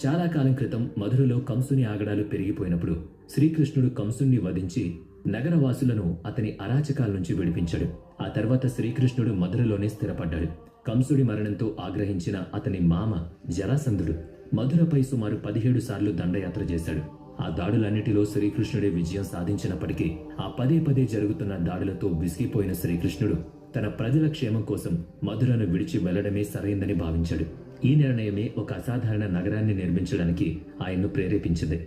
చాలా కాలం క్రితం మధురలో కంసుని ఆగడాలు పెరిగిపోయినప్పుడు శ్రీకృష్ణుడు కంసుణ్ణి వధించి నగరవాసులను అతని అరాచకాల నుంచి విడిపించాడు. ఆ తర్వాత శ్రీకృష్ణుడు మధురలోనే స్థిరపడ్డాడు. కంసుడి మరణంతో ఆగ్రహించిన అతని మామ జరాసంధుడు మధురపై సుమారు 17 సార్లు దండయాత్ర చేశాడు. ఆ దాడులన్నిటిలో శ్రీకృష్ణుడే విజయం సాధించినప్పటికీ ఆ పదే పదే జరుగుతున్న దాడులతో విసిగిపోయిన శ్రీకృష్ణుడు తన ప్రజల క్షేమం కోసం మధురను విడిచి వెళ్లడమే సరైందని భావించాడు. ఈ నిర్ణయమే ఒక అసాధారణ నగరాన్ని నిర్మించడానికి ఆయన్ను ప్రేరేపించింది.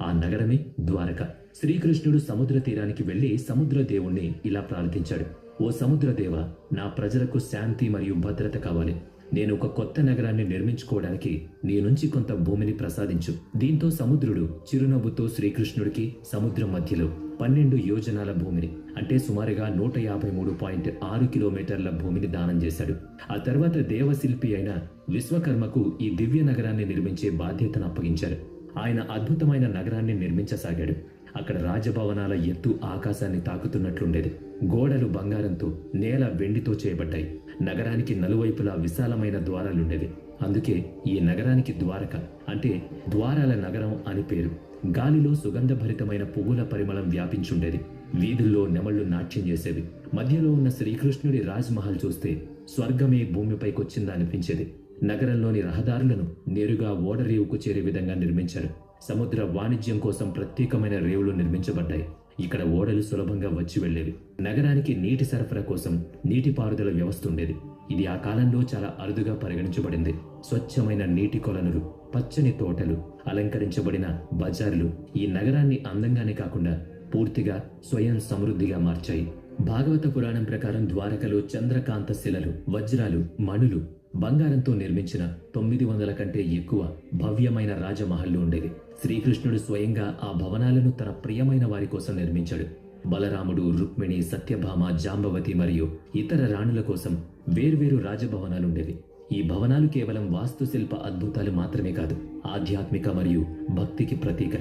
ఆ నగరమే ద్వారక. శ్రీకృష్ణుడు సముద్ర తీరానికి వెళ్లి సముద్ర దేవుణ్ణి ఇలా ప్రార్థించాడు: ఓ సముద్రదేవ, నా ప్రజలకు శాంతి మరియు భద్రత కావాలి. నేను ఒక కొత్త నగరాన్ని నిర్మించుకోవడానికి నీ నుంచి కొంత భూమిని ప్రసాదించు. దీంతో సముద్రుడు చిరునవ్వుతో శ్రీకృష్ణుడికి సముద్రం మధ్యలో 12 యోజనాల భూమిని, అంటే సుమారుగా 153.6 కిలోమీటర్ల భూమిని దానం చేశాడు. ఆ తర్వాత దేవశిల్పి అయిన విశ్వకర్మకు ఈ దివ్య నగరాన్ని నిర్మించే బాధ్యతను అప్పగించారు. ఆయన అద్భుతమైన నగరాన్ని నిర్మించసాగాడు. అక్కడ రాజభవనాల ఎత్తు ఆకాశాన్ని తాకుతున్నట్లుండేది. గోడలు బంగారంతో, నేల వెండితో చేయబడ్డాయి. నగరానికి నలువైపులా విశాలమైన ద్వారాలుండేవి. అందుకే ఈ నగరానికి ద్వారక, అంటే ద్వారాల నగరం అని పేరు. గాలిలో సుగంధభరితమైన పువ్వుల పరిమళం వ్యాపించుండేది. వీధుల్లో నెమళ్లు నాట్యం చేసేవి. మధ్యలో ఉన్న శ్రీకృష్ణుడి రాజ్మహల్ చూస్తే స్వర్గమే భూమిపైకొచ్చిందా అనిపించేది. నగరంలోని రహదారులను నేరుగా ఓడరేవుకు చేరే విధంగా నిర్మించారు. సముద్ర వాణిజ్యం కోసం ప్రత్యేకమైన రేవులు నిర్మించబడ్డాయి. ఇక్కడ ఓడలు సులభంగా వచ్చి వెళ్లేవి. నగరానికి నీటి సరఫరా కోసం నీటిపారుదల వ్యవస్థ ఉండేది. ఇది ఆ కాలంలో చాలా అరుదుగా పరిగణించబడింది. స్వచ్ఛమైన నీటి కొలనులు, పచ్చని తోటలు, అలంకరించబడిన బజార్లు ఈ నగరాన్ని అందంగానే కాకుండా పూర్తిగా స్వయం సమృద్ధిగా మార్చాయి. భాగవత పురాణం ప్రకారం ద్వారకలో చంద్రకాంత శిలలు, వజ్రాలు, మణులు, బంగారంతో నిర్మించిన 900 కంటే ఎక్కువ భవ్యమైన రాజమహల్లు ఉండేవి. శ్రీకృష్ణుడు స్వయంగా ఆ భవనాలను తన ప్రియమైన వారి కోసం నిర్మించాడు. బలరాముడు, రుక్మిణి, సత్యభామ, జాంబవతి మరియు ఇతర రాణుల కోసం వేర్వేరు రాజభవనాలుండేవి. ఈ భవనాలు కేవలం వాస్తుశిల్ప అద్భుతాలు మాత్రమే కాదు, ఆధ్యాత్మిక మరియు భక్తికి ప్రతీక.